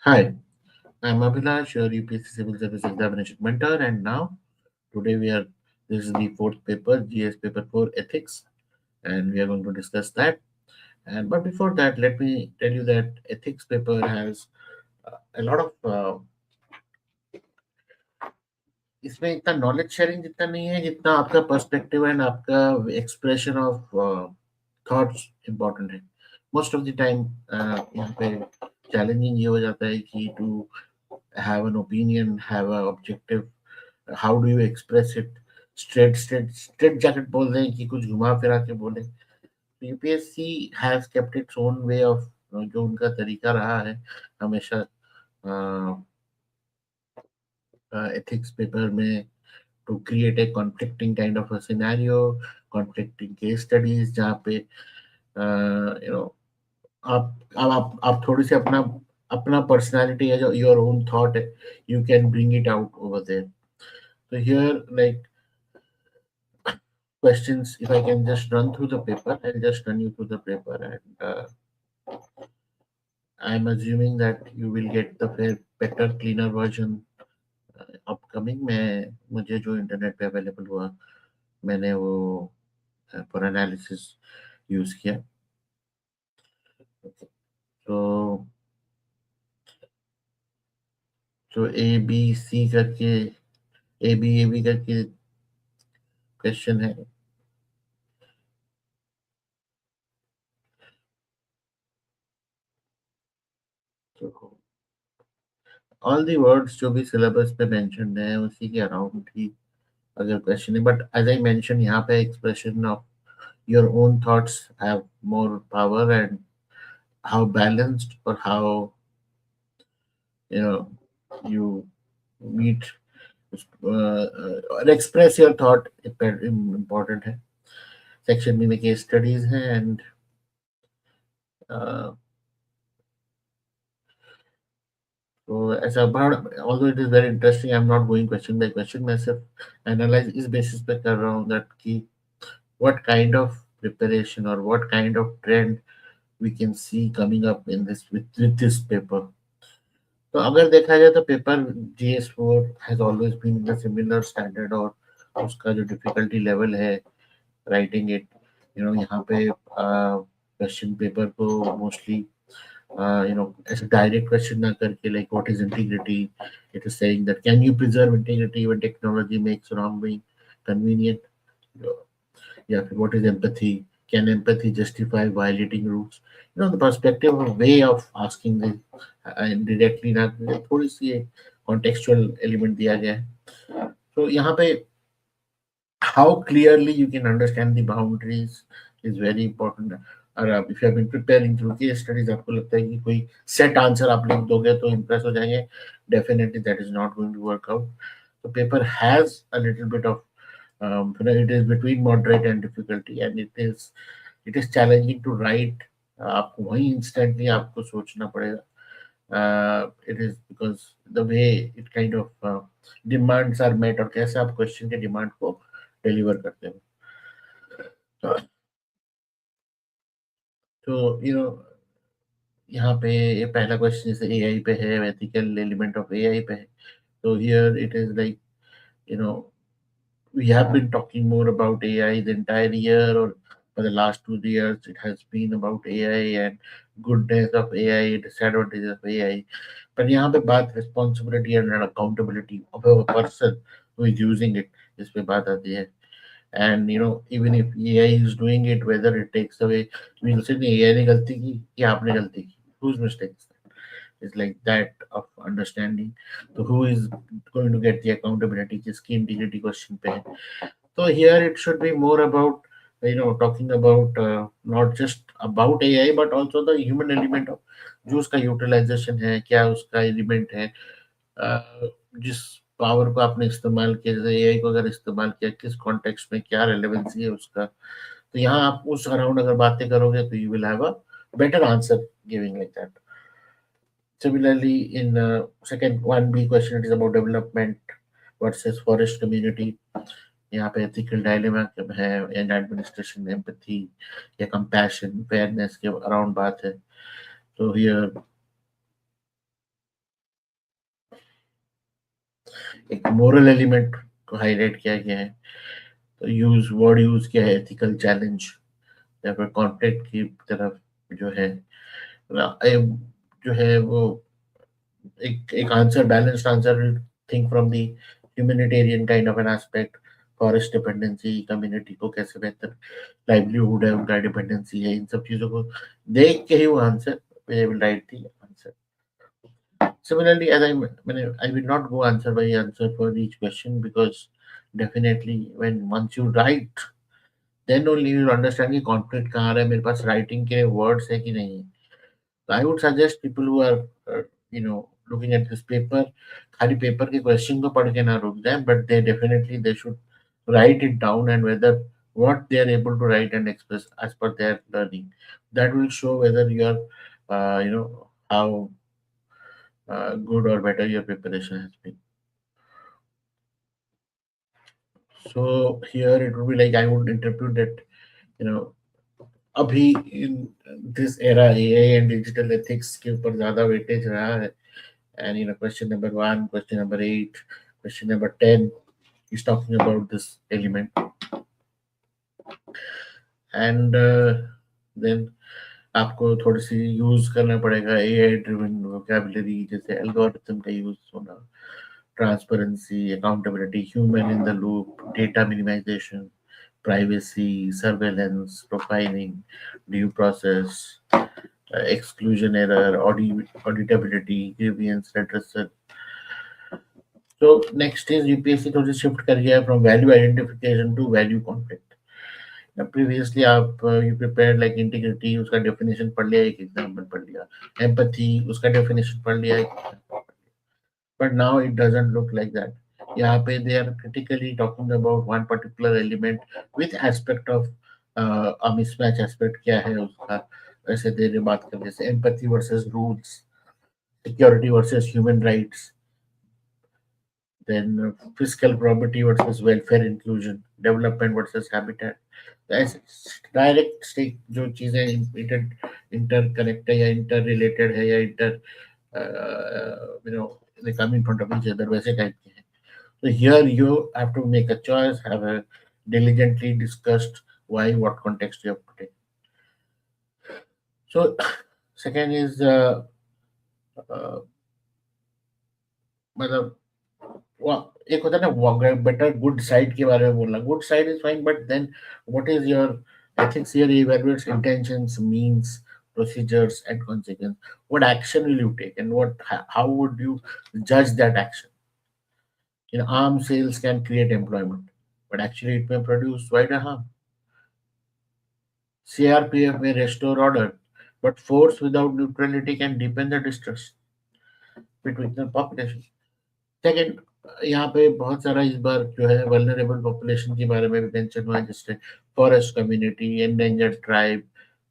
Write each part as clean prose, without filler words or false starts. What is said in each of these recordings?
Hi, I'm Abhilash, your UPSC Civil Services Examination Mentor, and now today this is the fourth paper, GS Paper 4 Ethics, and we are going to discuss that. And but before that, let me tell you that ethics paper has a lot of इसमें इतना knowledge sharing जितना नहीं है जितना आपका perspective and आपका expression of thoughts important है most of the time यहाँ पे चैलेंजिंग ये हो जाता है कि to have an opinion, have a objective. How do you express it? Straight jacket बोल रहे हैं कि कुछ घुमा फिरा के बोले. UPSC has kept its own way of जो उनका तरीका रहा है हमेशा ethics paper में to create a conflicting kind of a scenario, conflicting case studies जहाँ पे you know आप थोड़ी सी अपना अपना पर्सनालिटी है जो योर ओन थॉट है you can bring it out over there. So here, like questions, if I can just run through the paper, I'll just run you through the paper, and I'm assuming that you will get the better, cleaner version upcoming. मैं मुझे जो internet पे available हुआ मैंने वो for analysis use किया. तो ABC करके AB करके क्वेश्चन है. तो ऑल दी वर्ड्स जो भी सिलेबस पे मेंशन है उसी के अराउंड ही अगर क्वेश्चन है. बट एज आई मेंशन यहाँ पे expression of your own thoughts have more power, and how balanced or how you know you meet or express your thought important है. सेक्शन बी में case studies हैं and तो ऐसा although it is very interesting, I'm not going question by question. मैं सिर्फ analyse इस basis पे कर रहा हूँ that कि what kind of preparation or what kind of trend we can see coming up in this with this paper. तो अगर देखा जाए तो paper GS4 has always been the similar standard और उसका जो डिफिकल्टी लेवल है राइटिंग इट यहाँ पे क्वेश्चन पेपर को मोस्टली ऐसे डायरेक्ट क्वेश्चन ना करके like what is integrity. It is saying that can you preserve integrity when technology makes wrong being convenient. या फिर what is empathy? Can empathy justify violating rules? The perspective or way of asking this directly ना थोड़ी सी contextual element दिया गया है. तो यहाँ पे how clearly you can understand the boundaries is very important. और आप if you have been preparing through case studies आपको लगता है कि कोई set answer आप लिख दोगे तो impress हो जाएंगे, definitely that is not going to work out. The paper has a little bit of it is between moderate and difficulty, and it is challenging to write. आपको वहीं instantly आपको सोचना पड़ेगा. It is because the way it kind of demands are met और कैसे आप question के demand को डिलीवर करते हो. तो यहाँ पे ये पहला क्वेश्चन जैसे एआई पे है, एथिकल एलिमेंट ऑफ एआई पे है. तो here it is like you know we have been talking more about AI the entire year, or for the last 2 years, it has been about AI and goodness of AI, disadvantages of AI. But यहाँ पे बात responsibility and accountability of a person who is using it, इस पे बात आती है. And even if AI is doing it, whether it takes away, we will say AI ने गलती की या आपने गलती की. Whose mistake is that? It's like that of understanding. So who is going to get the accountability? जिसकी integrity question पे है. So here it should be more about talking about not just about AI but also the human element of जो उसका utilization है, क्या उसका element है, जिस पावर को आपने इस्तेमाल किया, जैसे एआई को अगर इस्तेमाल किया किस कॉन्टेक्स्ट में क्या रेलेवेंसी है उसका. तो यहाँ आप उस अराउंड अगर बातें करोगे तो you will have a better answer giving like that. Similarly, in second 1B question, it is about development versus forest community. यहाँ पे ethical dilemma है, and administration, empathy या compassion, fairness के around बात है. So here एक moral element को highlight किया गया है। तो वर्ड यूज किया है एथिकल चैलेंज, या फिर कॉन्फ्लिक्ट की तरफ जो है जो है वो एक answer, balanced answer, think from the humanitarian kind of an aspect, forest dependency, community को कैसे बेहतर लाइवलीहुड है, उनका डिपेंडेंसी है, इन सब चीजों को देख के ही वो answer will write the answer. Similarly, as I will not go answer by answer for each question, because definitely when once you write, then only you will understand कि conflict कहाँ आ रहा है, मेरे पास writing के words है कि नहीं है। So I would suggest people who are you know looking at this paper, खाली paper के question को पढ़ के ना रुक जाए, but they should write it down, and whether what they are able to write and express as per their learning, that will show whether you are how good or better your preparation has been. So here it would be like, I would interpret that, you know, अभी in this era AI and digital ethics के ऊपर ज़्यादा weightage रहा है, and question number 1, question number 8, question number 10 is talking about this element, and then आपको थोड़ी सी use करना पड़ेगा AI ड्रिवन वोकैबुलरी, जैसे एल्गोरिथम का यूज होना, transparency, accountability, human in the loop, data minimization, privacy, surveillance, profiling, due process, exclusion error, auditability, grievance redressal. So next is UPSC थोड़ी shift कर गया है from value identification to value conflict. Previously आप you prepared like integrity, उसका definition पढ़ लिया, एक example पढ़ लिया, empathy उसका definition पढ़ लिया, but now it doesn't look like that. यहाँ पे they are critically talking about one particular element with aspect of a mismatch aspect क्या है उसका, ऐसे दे रहे बात कर, जैसे empathy versus rules, security versus human rights, then fiscal probity versus welfare inclusion, development versus habitat. ऐसे डायरेक्ट स्टेक जो चीजें इंटरकनेक्ट है या इंटर रिलेटेड है या inter they come in front of each other, वैसे टाइप के हैं. So here you have to make a choice, have a diligently discussed why, what context you have put in. So second is uh, मतलब एक होता है ना better good side के बारे में बोलना, good side is fine, but then what is your ethics here evaluates intentions, means, procedures, and consequence. What action will you take, and how would you judge that action? Arms sales can create employment, but actually it may produce wider harm. CRPF may restore order, but force without neutrality can deepen the distrust between the population. Second, यहाँ पे बहुत सारा इस बार जो है vulnerable population के बारे में भी मेंशन हुआ है, जैसे forest community, endangered tribe,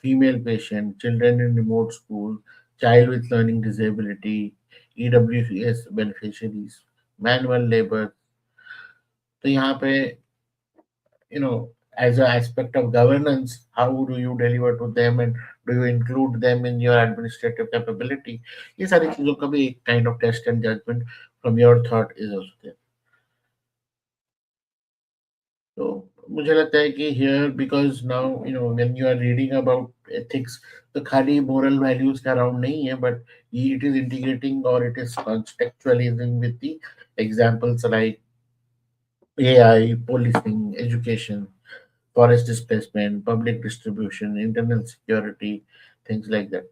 female patient, children in remote school, child with learning disability, EWS beneficiaries, manual labour. तो यहाँ पे as an aspect of governance, how do you deliver to them, and do you include them in your administrative capability? ये सारी चीजों का भी एक kind of test and judgment from your thought is also there. तो मुझे लगता है कि here, because now when you are reading about ethics, तो खाली moral values का round नहीं है, but it is integrating or it is contextualizing with the examples like AI, policing, education, forest displacement, public distribution, internal security, things like that.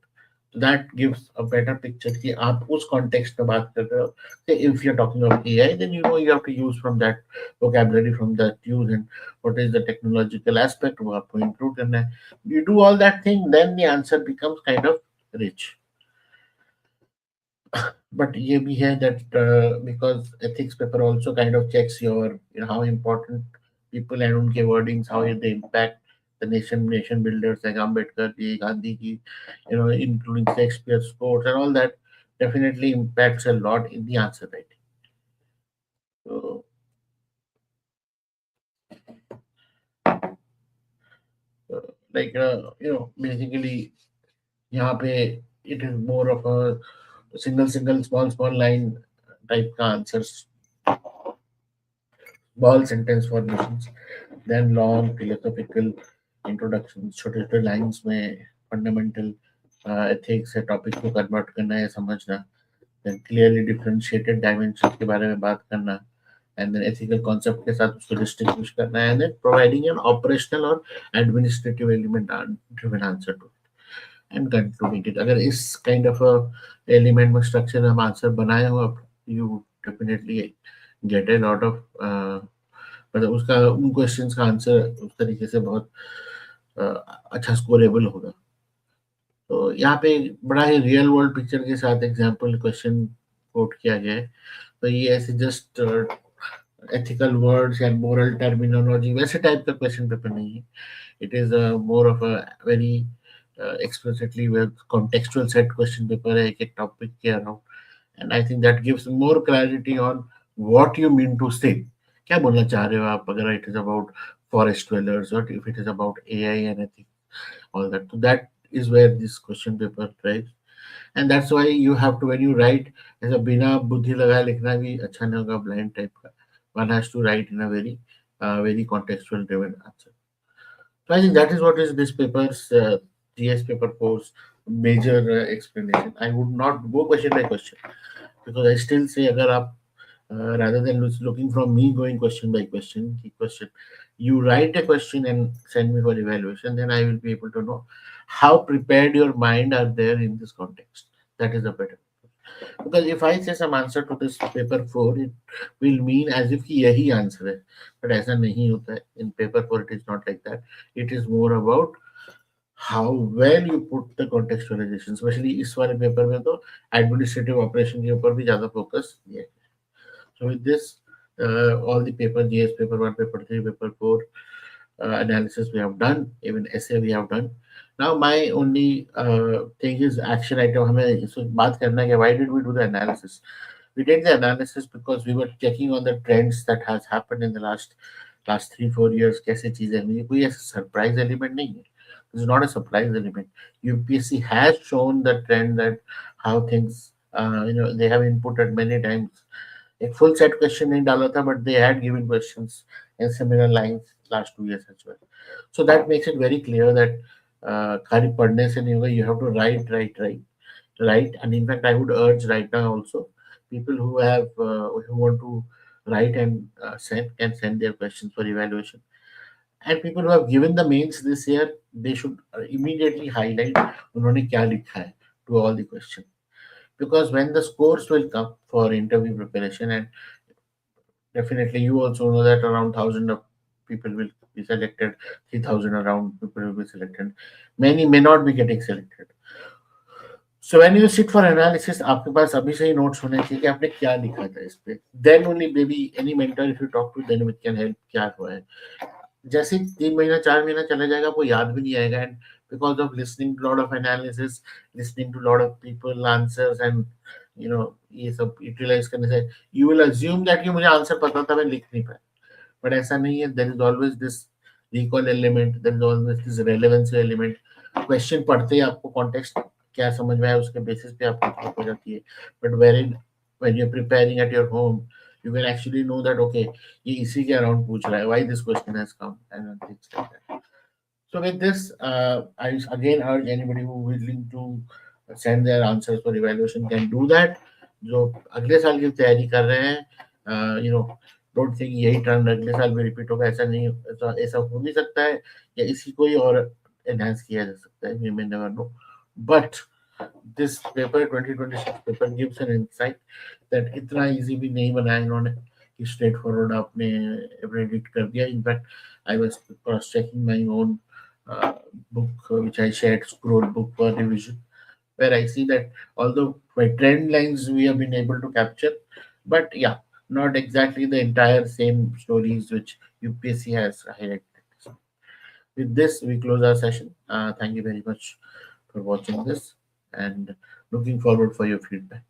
So that gives a better picture कि आप उस context में बात कर रहे हो. Say if you're talking about AI, then you have to use from that vocabulary, from that use, and what is the technological aspect वो आपको include करना है. You do all that thing, then the answer becomes kind of rich. But ये भी है that because ethics paper also kind of checks your how important people and उनके wordings, how they impact the nation builders like Ambedkar ji, Gandhi ji, including Shakespeare's quotes and all that, definitely impacts a lot in the answer writing. So like basically यहाँ पे it is more of a single small line type का answers small sentence formations, then long philosophical introductions, छोटे छोटे lines में fundamental ethics है topic को convert करना है समझना, then clearly differentiated dimensions के बारे में बात करना, and then ethical concept के साथ उसको distinguish करना है, and then providing an operational or administrative element driven answer to and concluding it. अगर इस kind of a element में structure में हम answer बनाए हो, अब you definitely get a lot of मतलब उसका उन क्वेश्चंस का आंसर उस तरीके से बहुत अ, अच्छा स्कोरेबल होगा। तो यहाँ पे बड़ा ही रियल वर्ल्ड पिक्चर के साथ एग्जांपल क्वेश्चन कोट किया गया है। तो ये ऐसे जस्ट एथिकल वर्ड्स या मोरल टर्मिनोलॉजी वैसे टाइप का क्वेश्चन पेपर नहीं है। It is more of a very explicitly with contextual set question paper है एक एक टॉपिक के around, and I think that gives more clarity on what you mean to say, क्या बोलना चाह रहे हो आप, अगर it is about forest dwellers or if it is about AI and anything, all that. So that is where this question paper thrives. And that's why you have to, when you write, ऐसा बिना बुद्धि लगाए लिखना भी अच्छा नहीं होगा, blind type का. One has to write in a very contextual driven answer. So I think that is what is this paper's GS paper course major explanation. I would not go question by question because I still say अगर आप rather than looking from me going question by question, the question, you write a question and send me for evaluation, then I will be able to know how prepared your mind are there in this context. That is a better. Because if I say some answer to this paper 4, it will mean as if कि यही answer है. But ऐसा नहीं होता है. In paper 4, it is not like that. It is more about how well you put the contextualization. Especially इस वाले paper में तो administrative operation के ऊपर भी ज़्यादा focus दिया है. So with this, all the paper GS paper 1, paper 3, paper 4 analysis we have done, even essay we have done. Now my only thing is action item. हमें इसमें बात करना है कि why did we do the analysis? We did the analysis because we were checking on the trends that has happened in the last 3-4 years. कैसे चीजें हुई, कोई ऐसा surprise element नहीं है. This is not a surprise element. UPSC has shown the trend that how things they have inputted many times. एक full set question नहीं डाला था, but they had given questions in similar lines last 2 years as well. So that makes it very clear that खाली पढ़ने से नहीं होगा. You have to write. And in fact, I would urge right now also people who want to write and send their questions for evaluation. And people who have given the mains this year, they should immediately highlight उन्होंने क्या लिखा है to all the questions, because when the scores will come for interview preparation, and definitely you also know that around 1,000 of people will be selected, 3,000 around people will be selected, many may not be getting selected. So when you sit for analysis, आपके पास अभी से ही notes होने चाहिए कि आपने क्या लिखा था इस पे. Then only maybe any mentor if you talk to them it can help क्या हुआ है. जैसे 3 महीना 4 महीना चला जाएगा आपको याद भी नहीं आएगा, and because of listening to lot of analysis, listening to lot of people answers and ये सब यूटिलाइज करने से you will assume that कि मुझे आंसर पता था मैं लिख नहीं पाया. बट ऐसा नहीं है. There is always this recall element, there is always this relevance element. Question पढ़ते ही आपको कॉन्टेक्स्ट क्या समझ में आया उसके बेसिस पे आपको चीज हो जाती है. But when you're preparing at your home, you can actually know that okay ये इसी के अराउंड पूछ रहा है, why this question has come and things like that. So with this, I again urge anybody who is willing to send their answers for evaluation can do that. जो अगले साल की तैयारी कर रहे हैं, डोंट थिंक यही टर्न अगले साल भी रिपीट होगा. ऐसा नहीं, ऐसा हो भी सकता है या इसी को ही और एनहांस किया जा सकता है. We may never know. But this paper 2026 paper gives an insight that इतना इजी भी नहीं बनाया इन्होंने कि स्ट्रेट फॉरवर्ड आपने प्रेडिक्ट कर दिया. In fact I was cross checking my own book which I shared, scroll book for revision, where I see that although by trend lines we have been able to capture, but yeah, not exactly the entire same stories which UPSC has highlighted. So with this, we close our session. Thank you very much for watching this and looking forward for your feedback.